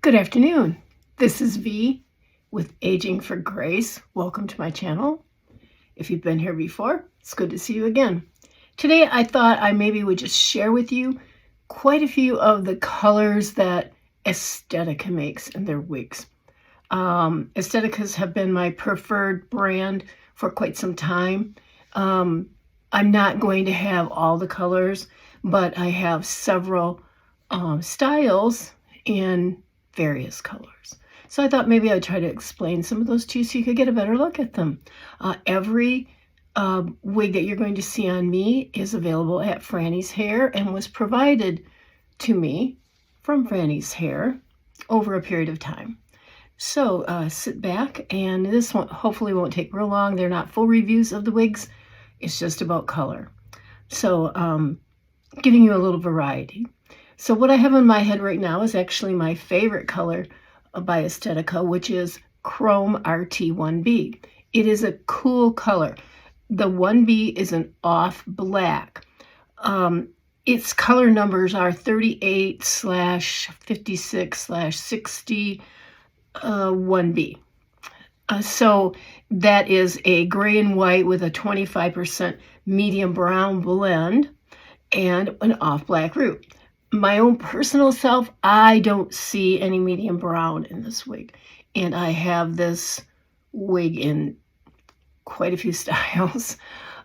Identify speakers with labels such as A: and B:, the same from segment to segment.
A: Good afternoon. This is V with Aging for Grace. Welcome to my channel. If you've been here before, it's good to see you again. Today I thought I maybe would just share with you quite a few of the colors that Estetica makes in their wigs. Esteticas have been my preferred brand for quite some time. I'm not going to have all the colors, but I have several styles in various colors. So I thought maybe I'd try to explain some of those to you so you could get a better look at them. Every wig that you're going to see on me is available at Franny's Hair and was provided to me from Franny's Hair over a period of time. So sit back, and this one hopefully won't take real long. They're not full reviews of the wigs. It's just about color. So giving you a little variety. So what I have in my head right now is actually my favorite color by Estetica, which is Chrome RT1B. It is a cool color. The 1B is an off black. Its color numbers are 38/56/60 1B. So that is a gray and white with a 25% medium brown blend and an off black root. My own personal self, I don't see any medium brown in this wig. And I have this wig in quite a few styles.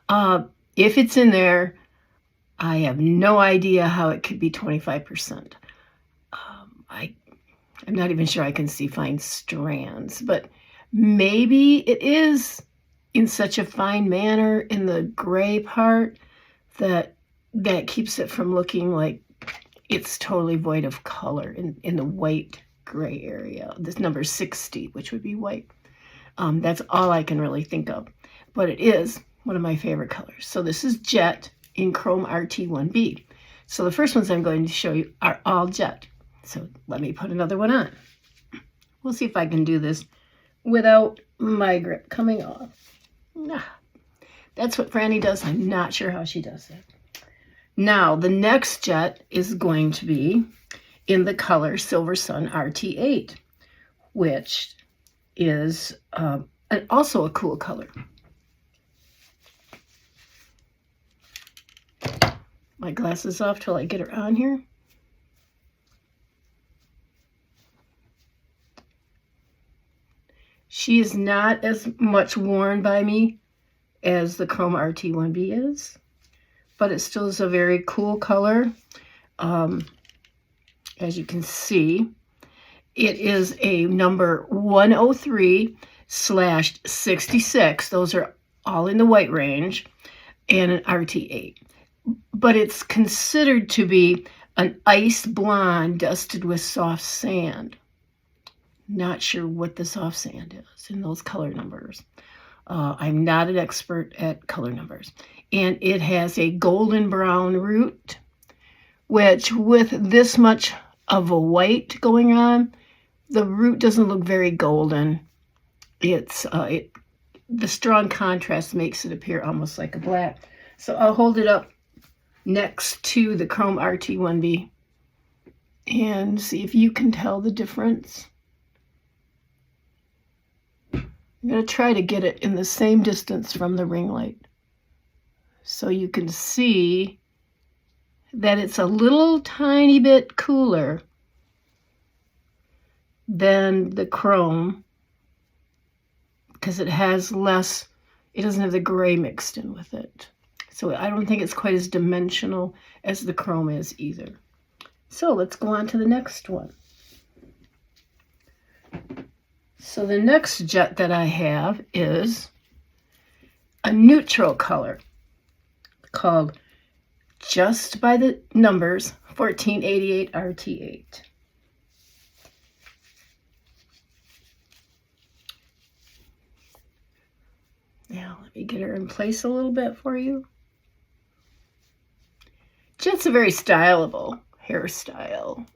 A: If it's in there, I have no idea how it could be 25%. I'm not even sure I can see fine strands, but maybe it is in such a fine manner in the gray part that keeps it from looking like it's totally void of color in the white gray area. This number 60, which would be white. That's all I can really think of, but it is one of my favorite colors. So this is Jet in Chrome RT1B. So the first ones I'm going to show you are all Jet. So let me put another one on. We'll see if I can do this without my grip coming off. That's what Franny does. I'm not sure how she does that. Now, the next Jet is going to be in the color Silver Sun RT8, which is also a cool color. My glasses off till I get her on here. She is not as much worn by me as the Chrome RT1B is, but it still is a very cool color. As you can see, it is a number 103/66. Those are all in the white range, and an RT8. But it's considered to be an ice blonde dusted with soft sand. Not sure what the soft sand is in those color numbers. I'm not an expert at color numbers. And it has a golden brown root, which with this much of a white going on, the root doesn't look very golden. It's the strong contrast makes it appear almost like a black. So I'll hold it up next to the Chrome RT1B and see if you can tell the difference. I'm going to try to get it in the same distance from the ring light so you can see that it's a little tiny bit cooler than the Chrome because it has less, it doesn't have the gray mixed in with it. So I don't think it's quite as dimensional as the Chrome is either. So let's go on to the next one. So the next Jet that I have is a neutral color called Just by the Numbers 1488 RT8. Now let me get her in place a little bit for you. Jet's a very stylable hairstyle.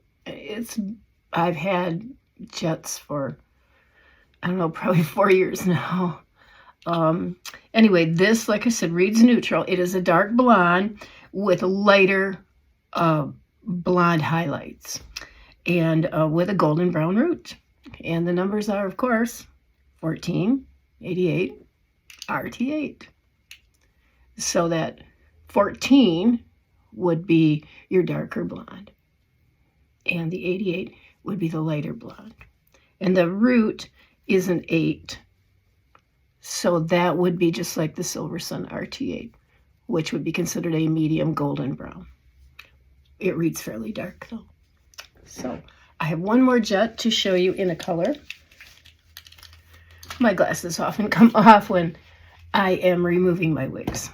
A: I've had Jets for, I don't know, probably 4 years now. Anyway, this, like I said, reads neutral. It is a dark blonde with lighter blonde highlights. and with a golden brown root. And the numbers are, of course, 14, 88, RT8. So that 14 would be your darker blonde, and the 88 would be the lighter blonde. And the root is an 8, so that would be just like the Silver Sun RT8, which would be considered a medium golden brown. It reads fairly dark though. So I have one more jet to show you in a color. My glasses often come off when I am removing my wigs,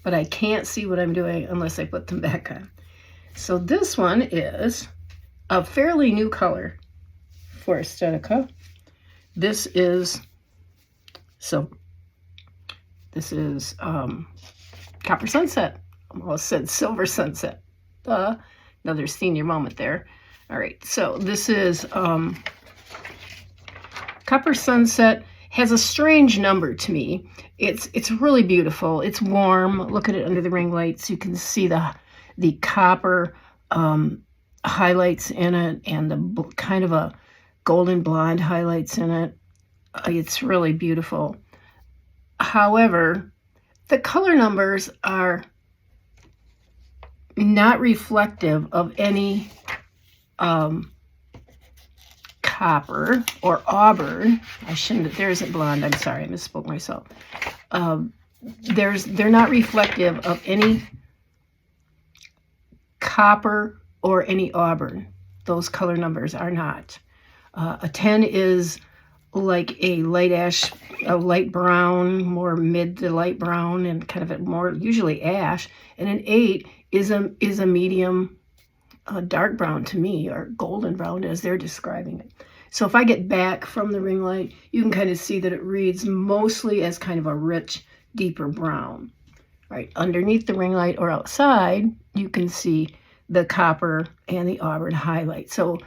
A: but I can't see what I'm doing unless I put them back on. So this one is a fairly new color for Estetica. This is Copper Sunset. I almost said Silver Sunset. Another senior moment there. All right, so this is Copper Sunset. Has a strange number to me. It's really beautiful. It's warm. Look at it under the ring lights. You can see the copper highlights in it, and the kind of a golden blonde highlights in it. It's really beautiful. However, the color numbers are not reflective of any copper or auburn. There isn't blonde, I'm sorry, I misspoke myself. They're not reflective of any copper or any auburn. Those color numbers are not. A 10 is like a light ash, a light brown, more mid to light brown, and kind of a more usually ash. And an 8 is a medium dark brown to me, or golden brown as they're describing it. So if I get back from the ring light, you can kind of see that it reads mostly as kind of a rich, deeper brown. Right underneath the ring light or outside, you can see the copper and the auburn highlight. So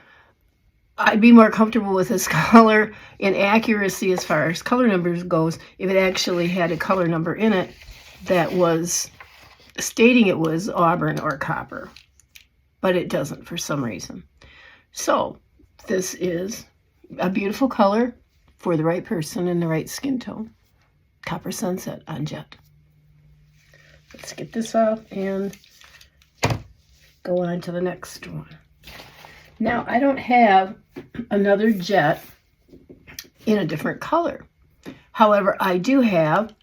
A: I'd be more comfortable with this color in accuracy as far as color numbers goes if it actually had a color number in it that was stating it was auburn or copper, but it doesn't for some reason. So this is a beautiful color for the right person in the right skin tone. Copper Sunset on Jett. Let's get this off and go on to the next one. Now, I don't have another Jett in a different color. However, I do have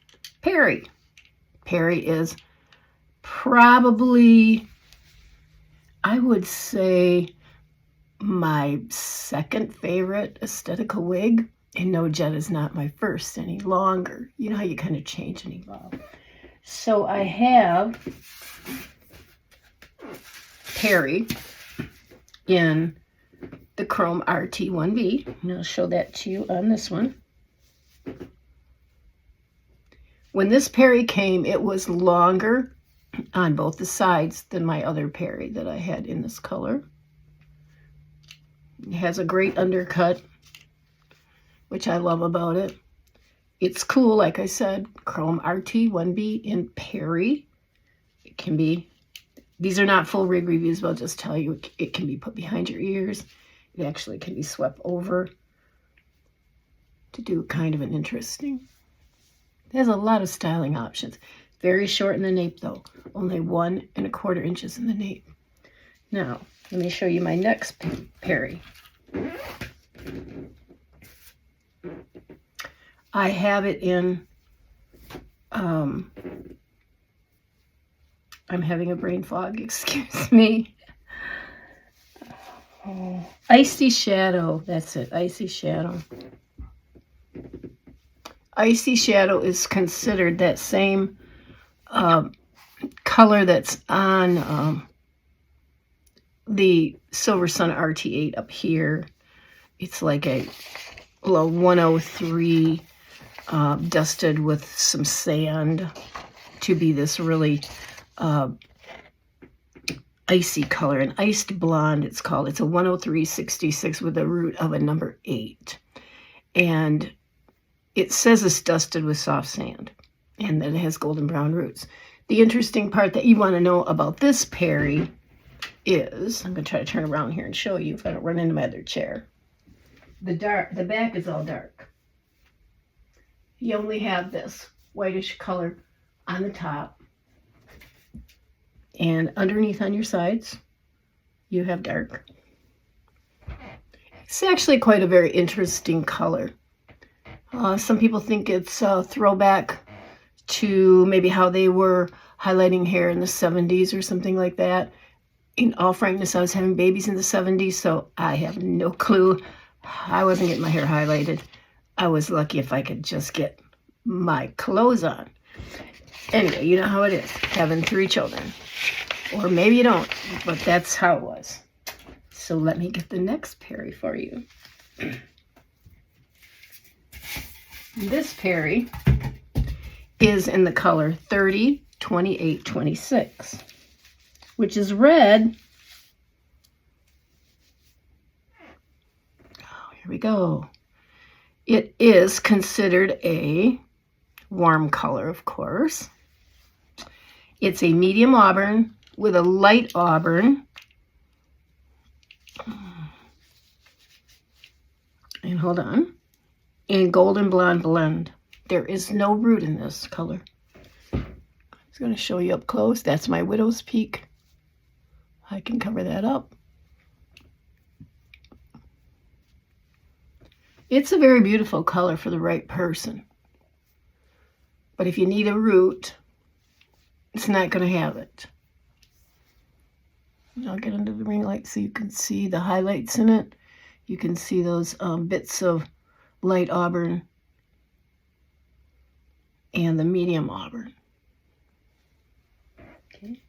A: Perry. Perry is probably, I would say, my second favorite Estetica wig. And no, Jett is not my first any longer. You know how you kind of change and evolve. So I have Perry in the Chrome RT1B. And I'll show that to you on this one. When this Perry came, it was longer on both the sides than my other Perry that I had in this color. It has a great undercut, which I love about it. It's cool, like I said, Chrome RT1B in Perry. It can be, these are not full rig reviews, but I'll just tell you, it can be put behind your ears. It actually can be swept over to do kind of an interesting. It has a lot of styling options. Very short in the nape though, only 1 1/4 inches in the nape. Now, let me show you my next Perry. I have it in, I'm having a brain fog, excuse me. Oh, Icy Shadow, that's it, Icy Shadow. Icy Shadow is considered that same color that's on the Silver Sun RT8 up here. It's like a 103 dusted with some sand to be this really icy color, an iced blonde it's called. It's a 103.66 with a root of a number 8. And it says it's dusted with soft sand and that it has golden brown roots. The interesting part that you want to know about this Perry is, I'm going to try to turn around here and show you if I don't run into my other chair. The back is all dark. You only have this whitish color on the top, and underneath on your sides you have dark. It's actually quite a very interesting color. Some people think it's a throwback to maybe how they were highlighting hair in the 70s or something like that. In all frankness, I was having babies in the 70s, so I have no clue. I wasn't getting my hair highlighted. I was lucky if I could just get my clothes on. Anyway, you know how it is, having 3 children. Or maybe you don't, but that's how it was. So let me get the next Perry for you. This Perry is in the color 30, 28, 26, which is red. Oh, here we go. It is considered a warm color, of course. It's a medium auburn with a light auburn. And hold on. And golden blonde blend. There is no root in this color. I'm just going to show you up close. That's my widow's peak. I can cover that up. It's a very beautiful color for the right person. But if you need a root, it's not going to have it. I'll get under the ring light so you can see the highlights in it. You can see those bits of light auburn and the medium auburn. Okay,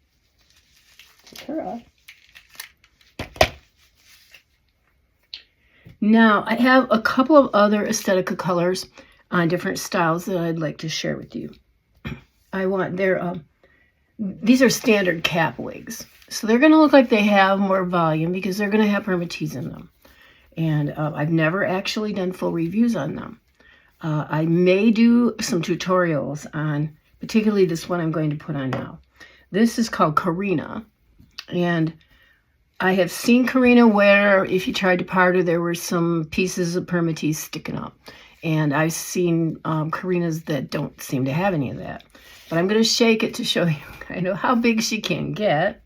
A: take her off. Now, I have a couple of other Estetica colors on different styles that I'd like to share with you. I want these are standard cap wigs. So they're going to look like they have more volume because they're going to have permatease in them. And I've never actually done full reviews on them. I may do some tutorials on, particularly this one I'm going to put on now. This is called Carina. And I have seen Carina where if you tried to part her, there were some pieces of permatease sticking up. And I've seen Carinas that don't seem to have any of that. But I'm going to shake it to show you kind of how big she can get.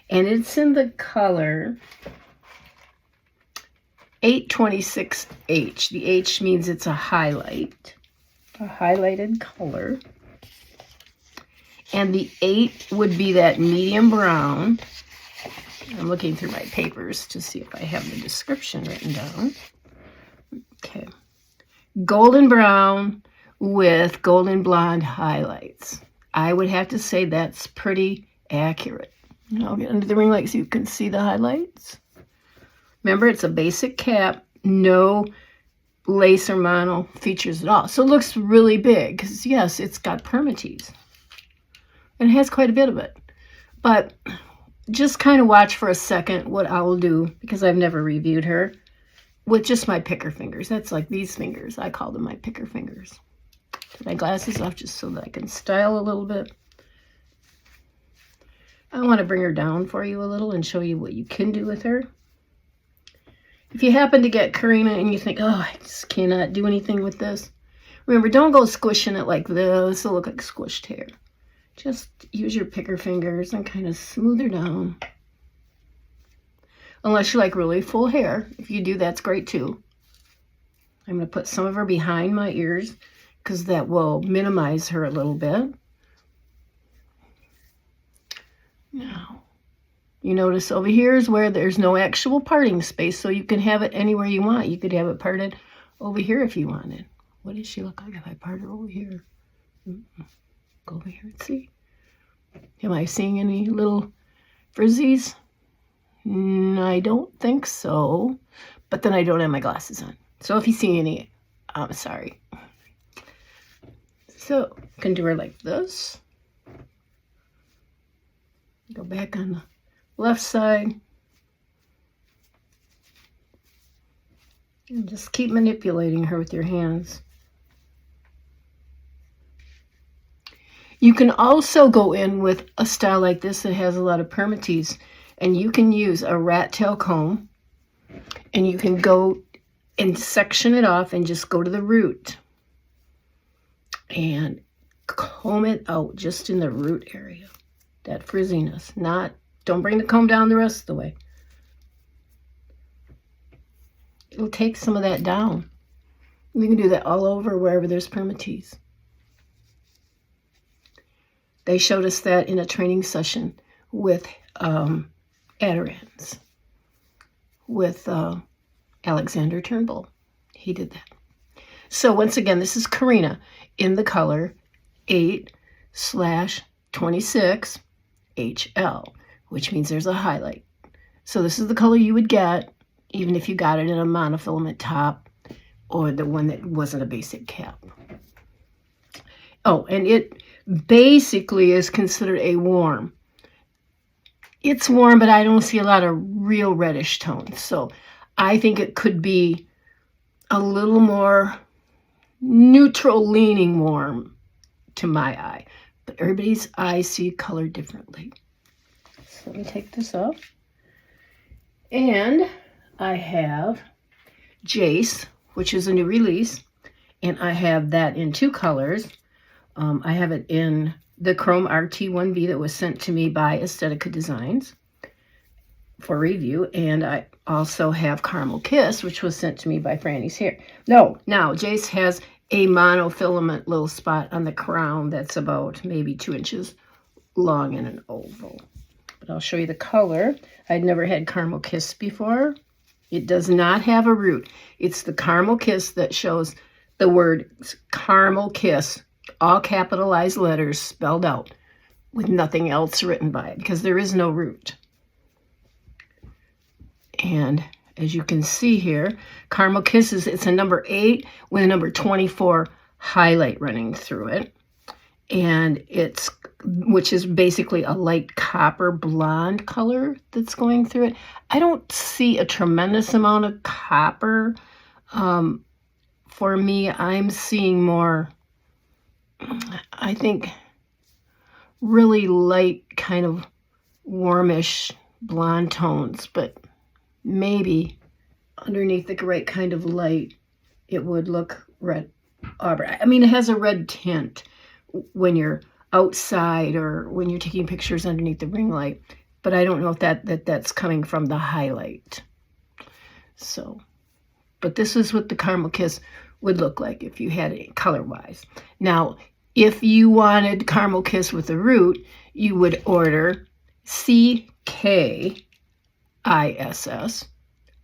A: And it's in the color 826H. The H means it's a highlight, a highlighted color. And the 8 would be that medium brown. I'm looking through my papers to see if I have the description written down. Okay. Golden brown with golden blonde highlights. I would have to say that's pretty accurate. I'll get under the ring light so you can see the highlights. Remember, it's a basic cap, no lace or mono features at all. So it looks really big because, yes, it's got permatease. And it has quite a bit of it. But just kind of watch for a second what I will do, because I've never reviewed her, with just my picker fingers. That's like these fingers. I call them my picker fingers. Take my glasses off just so that I can style a little bit. I want to bring her down for you a little and show you what you can do with her. If you happen to get Carina and you think, oh, I just cannot do anything with this, remember, don't go squishing it like this. It'll look like squished hair. Just use your picker fingers and kind of smooth her down. Unless you like really full hair. If you do, that's great too. I'm going to put some of her behind my ears because that will minimize her a little bit. Now, you notice over here is where there's no actual parting space, so you can have it anywhere you want. You could have it parted over here if you wanted. What does she look like if I part her over here? Go over here and see. Am I seeing any little frizzies? I don't think so, but then I don't have my glasses on. So if you see any, I'm sorry. So you can do her like this. Go back on the left side. And just keep manipulating her with your hands. You can also go in with a style like this that has a lot of permatease And you can use a rat tail comb, and you can go and section it off and just go to the root and comb it out just in the root area, that frizziness. Don't bring the comb down the rest of the way. It'll take some of that down. You can do that all over wherever there's permatease. They showed us that in a training session with Adirond's, with Alexander Turnbull. He did that. So once again, this is Carina in the color 8/26 HL, which means there's a highlight. So this is the color you would get even if you got it in a monofilament top or the one that wasn't a basic cap. Oh, and it basically is considered a warm. It's warm, but I don't see a lot of real reddish tones. So I think it could be a little more neutral leaning warm to my eye. But everybody's eyes see color differently. So let me take this off. And I have Jayce, which is a new release. And I have that in 2 colors. I have it in the Chrome RT1V that was sent to me by Estetica Designs for review. And I also have Caramel Kiss, which was sent to me by Franny's Hair. Now Jayce has a monofilament little spot on the crown that's about maybe 2 inches long in an oval. But I'll show you the color. I'd never had Caramel Kiss before. It does not have a root. It's the Caramel Kiss that shows the word Caramel Kiss, all capitalized letters spelled out with nothing else written by it because there is no root. And as you can see here, Caramel Kisses, it's a number 8 with a number 24 highlight running through it. And which is basically a light copper blonde color that's going through it. I don't see a tremendous amount of copper. For me, I'm seeing more, I think, really light kind of warmish blonde tones, but maybe underneath the right kind of light, it would look red auburn. I mean, it has a red tint when you're outside or when you're taking pictures underneath the ring light, but I don't know if that's coming from the highlight. So, but this is what the Caramel Kiss would look like if you had it color-wise. Now, if you wanted Caramel Kiss with a root, you would order CKISS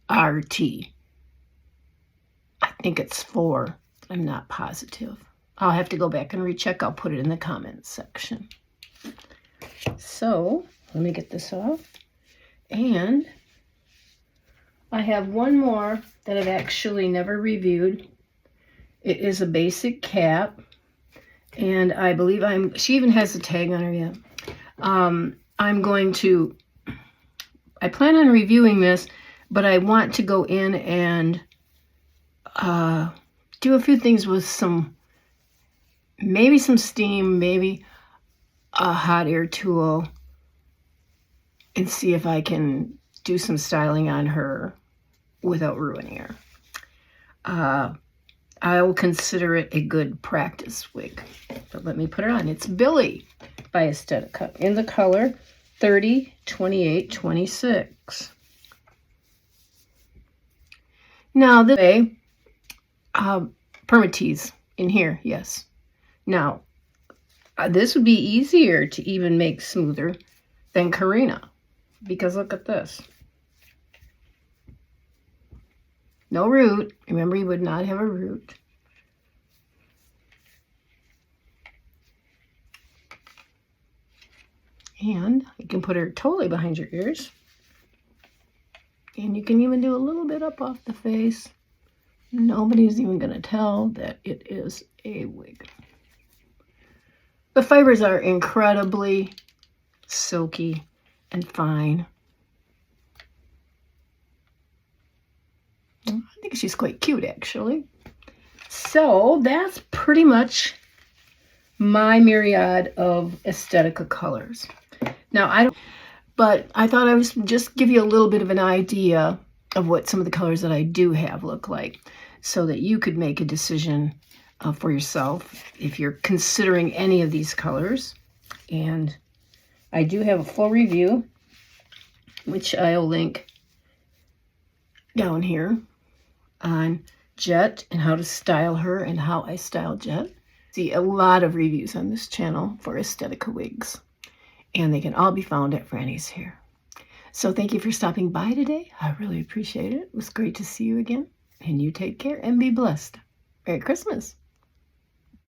A: RT. I think it's 4. I'm not positive. I'll have to go back and recheck. I'll put it in the comments section. So let me get this off. And I have one more that I've actually never reviewed. It is a basic cap. And I believe she even has a tag on her yet. I plan on reviewing this, but I want to go in and do a few things with maybe some steam, maybe a hot air tool, and see if I can do some styling on her without ruining her. I will consider it a good practice wig, but let me put it on. It's Billie by Estetica in the color 30/28/26. Now this way, permatease in here, yes. Now, this would be easier to even make smoother than Carina, because look at this. No root. Remember, you would not have a root. And you can put her totally behind your ears. And you can even do a little bit up off the face. Nobody's even going to tell that it is a wig. The fibers are incredibly silky and fine. I think she's quite cute, actually. So that's pretty much my myriad of Estetica colors. Now, But I thought I was just give you a little bit of an idea of what some of the colors that I do have look like, so that you could make a decision for yourself if you're considering any of these colors. And I do have a full review, which I'll link down here, on Jett and how to style her and how I style Jett. See a lot of reviews on this channel for Estetica wigs, and they can all be found at Franny's Hair. So thank you for stopping by today. I really appreciate it. It was great to see you again, and you take care and be blessed. Merry Christmas.